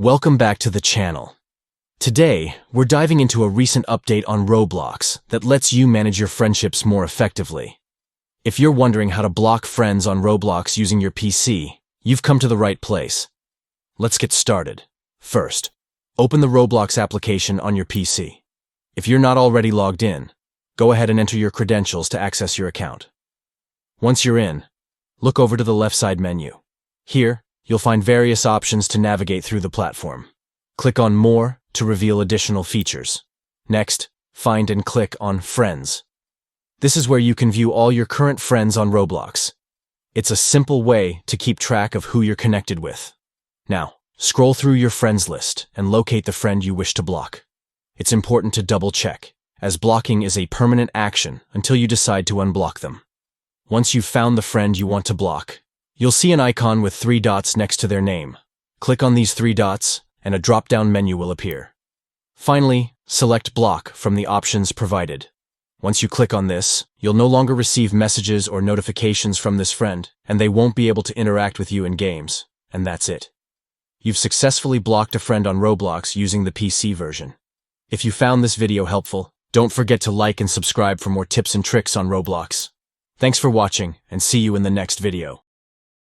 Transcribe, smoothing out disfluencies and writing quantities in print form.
Welcome back to the channel. Today, we're diving into a recent update on Roblox that lets you manage your friendships more effectively. If you're wondering how to block friends on Roblox using your PC, you've come to the right place. Let's get started. First, open the Roblox application on your PC. If you're not already logged in, go ahead and enter your credentials to access your account. Once you're in, look over to the left side menu. Here, you'll find various options to navigate through the platform. Click on More to reveal additional features. Next, find and click on Friends. This is where you can view all your current friends on Roblox. It's a simple way to keep track of who you're connected with. Now, scroll through your friends list and locate the friend you wish to block. It's important to double-check, as blocking is a permanent action until you decide to unblock them. Once you've found the friend you want to block, you'll see an icon with 3 dots next to their name. Click on these 3 dots, and a drop-down menu will appear. Finally, select Block from the options provided. Once you click on this, you'll no longer receive messages or notifications from this friend, and they won't be able to interact with you in games. And that's it. You've successfully blocked a friend on Roblox using the PC version. If you found this video helpful, don't forget to like and subscribe for more tips and tricks on Roblox. Thanks for watching, and see you in the next video.